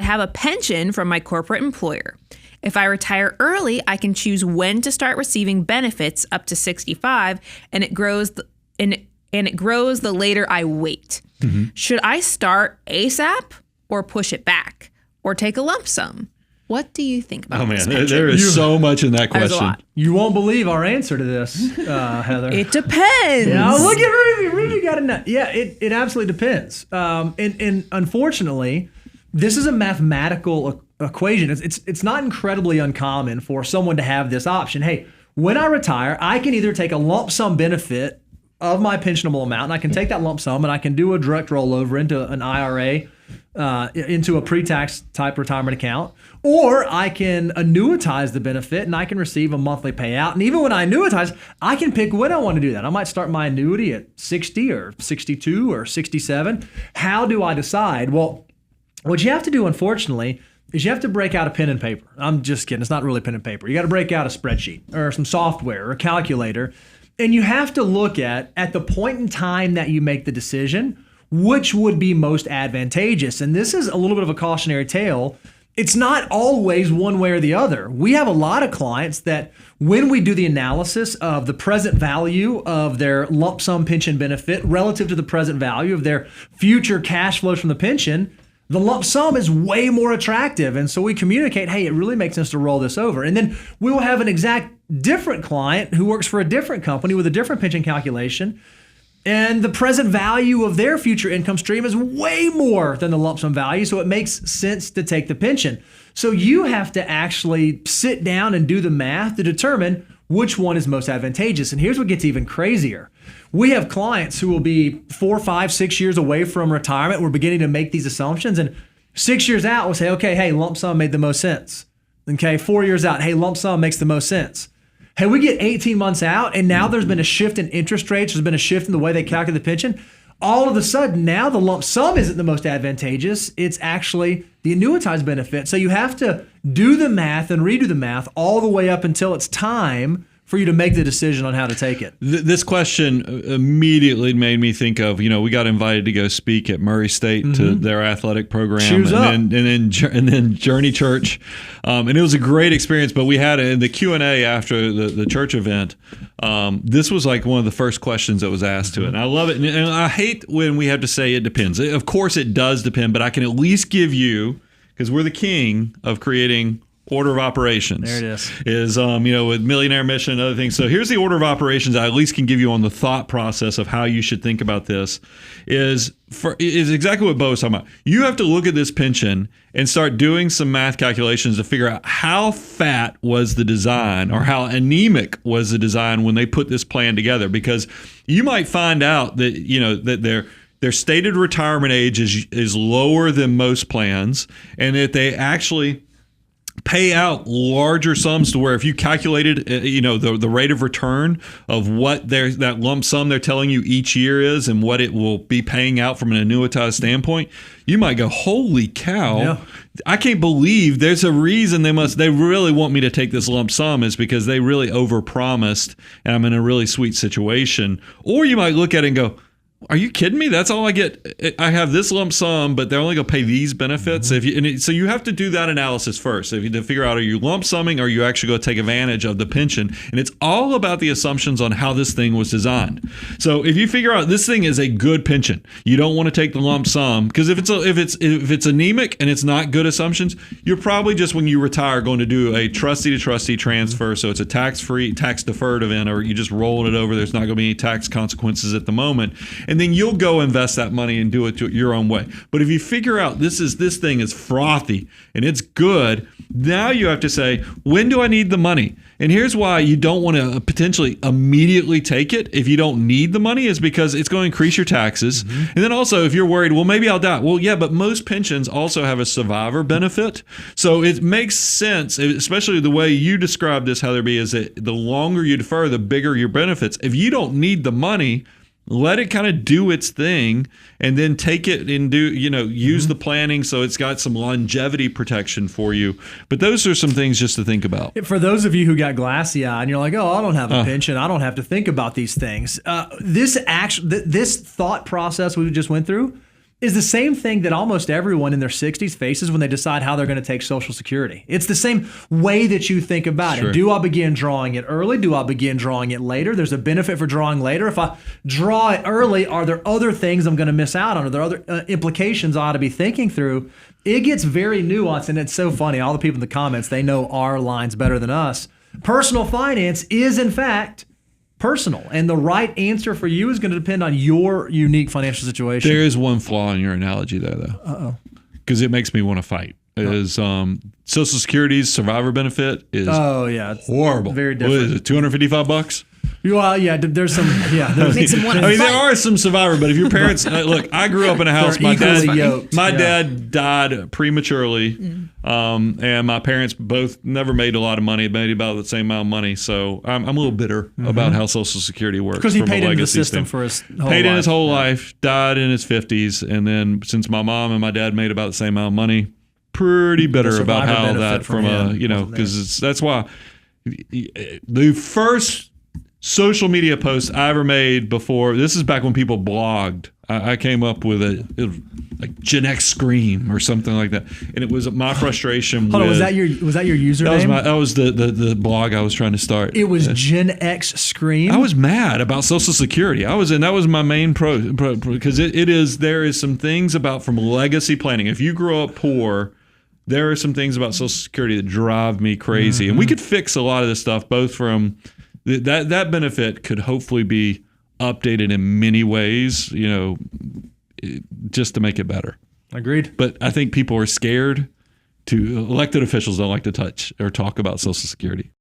have a pension from my corporate employer. If I retire early, I can choose when to start receiving benefits up to 65, and it grows the later I wait. Mm-hmm. Should I start ASAP or push it back or take a lump sum? What do you think about this? Oh, man, there is so much in that question. You won't believe our answer to this, Heather. It depends. Yeah, look at Ruby. Ruby got a nut. Yeah, it absolutely depends. And unfortunately, this is a mathematical equation. It's not incredibly uncommon for someone to have this option. Hey, when I retire, I can either take a lump sum benefit of my pensionable amount, and I can take that lump sum and I can do a direct rollover into an IRA, into a pre-tax type retirement account, or I can annuitize the benefit and I can receive a monthly payout. And even when I annuitize, I can pick when I want to do that. I might start my annuity at 60 or 62 or 67. How do I decide? Well, what you have to do, unfortunately, is you have to break out a pen and paper. I'm just kidding. It's not really pen and paper. You got to break out a spreadsheet or some software or a calculator. And you have to look at the point in time that you make the decision, which would be most advantageous. And this is a little bit of a cautionary tale. It's not always one way or the other. We have a lot of clients that when we do the analysis of the present value of their lump sum pension benefit relative to the present value of their future cash flows from the pension, the lump sum is way more attractive. And so we communicate, hey, it really makes sense to roll this over. And then we will have an exact different client who works for a different company with a different pension calculation. And the present value of their future income stream is way more than the lump sum value. So it makes sense to take the pension. So you have to actually sit down and do the math to determine which one is most advantageous. And here's what gets even crazier. We have clients who will be 4, 5, 6 years away from retirement. We're beginning to make these assumptions. And 6 years out, we'll say, okay, hey, lump sum made the most sense. Okay, 4 years out, hey, lump sum makes the most sense. Hey, we get 18 months out, and now there's been a shift in interest rates. There's been a shift in the way they calculate the pension. All of a sudden, now the lump sum isn't the most advantageous. It's actually the annuitized benefit. So you have to do the math and redo the math all the way up until it's time for you to make the decision on how to take it. This question immediately made me think of, we got invited to go speak at Murray State to their athletic program, and then Journey Church, and it was a great experience. But we had in the Q&A after the church event. This was like one of the first questions that was asked to it, and I love it. And I hate when we have to say it depends. Of course, it does depend, but I can at least give you, because we're the king of creating order of operations. There it is. With Millionaire Mission and other things. So here's the order of operations I at least can give you on the thought process of how you should think about this is exactly what Bo was talking about. You have to look at this pension and start doing some math calculations to figure out how fat was the design or how anemic was the design when they put this plan together, because you might find out that, that their stated retirement age is lower than most plans, and that they actually pay out larger sums to where if you calculated, the rate of return of what that lump sum they're telling you each year is and what it will be paying out from an annuitized standpoint, you might go, holy cow, yeah. I can't believe there's a reason they really want me to take this lump sum is because they really overpromised and I'm in a really sweet situation. Or you might look at it and go, are you kidding me? That's all I get. I have this lump sum, but they're only going to pay these benefits. So you have to do that analysis first to figure out, are you lump summing or are you actually going to take advantage of the pension? And it's all about the assumptions on how this thing was designed. So if you figure out this thing is a good pension, you don't want to take the lump sum, because if it's anemic and it's not good assumptions, you're probably just, when you retire, going to do a trustee to trustee transfer. So it's a tax-free, tax-deferred event, or you just roll it over. There's not going to be any tax consequences at the moment. And then you'll go invest that money and do it your own way. But if you figure out this thing is frothy and it's good, now you have to say, when do I need the money? And here's why you don't want to potentially immediately take it if you don't need the money, is because it's going to increase your taxes. Mm-hmm. And then also, if you're worried, well, maybe I'll die. Well, yeah, but most pensions also have a survivor benefit. So it makes sense, especially the way you described this, Heather B., is that the longer you defer, the bigger your benefits. If you don't need the money, let it kind of do its thing, and then take it and use the planning so it's got some longevity protection for you. But those are some things just to think about. For those of you who got glassy eyed and you're like, oh, I don't have a pension, I don't have to think about these things. This thought process we just went through is the same thing that almost everyone in their 60s faces when they decide how they're going to take Social Security. It's the same way that you think about Sure. it. Do I begin drawing it early? Do I begin drawing it later? There's a benefit for drawing later. If I draw it early, are there other things I'm going to miss out on? Are there other implications I ought to be thinking through? It gets very nuanced, and it's so funny. All the people in the comments, they know our lines better than us. Personal finance is, in fact, personal, and the right answer for you is going to depend on your unique financial situation. There is one flaw in your analogy there, though. Because it makes me want to fight. Is Social Security's survivor benefit is It's horrible. very What different. is it, $255? Well, yeah, there's some, Makes him want to I mean, fight. there are some survivor, but if your parents look, I grew up in a house. They're equally yoked. My Yeah. dad died prematurely, and my parents both never made a lot of money, made about the same amount of money. So I'm a little bitter about how Social Security works. because he from a paid into the legacy system standpoint. for his whole Paid life. in his whole life, died in his 50s, and then since my mom and my dad made about the same amount of money, pretty bitter about survivor how benefit that from him wasn't there. because that's why the first social media post I ever made before, this is back when people blogged. I came up with it was like Gen X Scream or something like that, and it was my frustration. Hold on, with, was that your username? that was the blog I was trying to start. It was Gen X Scream. I was mad about Social Security. That was my main pro because there is some things about from legacy planning. If you grow up poor, there are some things about Social Security that drive me crazy, and we could fix a lot of this stuff. Both from that benefit could hopefully be updated in many ways, just to make it better. Agreed. But I think people are scared to. Elected officials don't like to touch or talk about Social Security.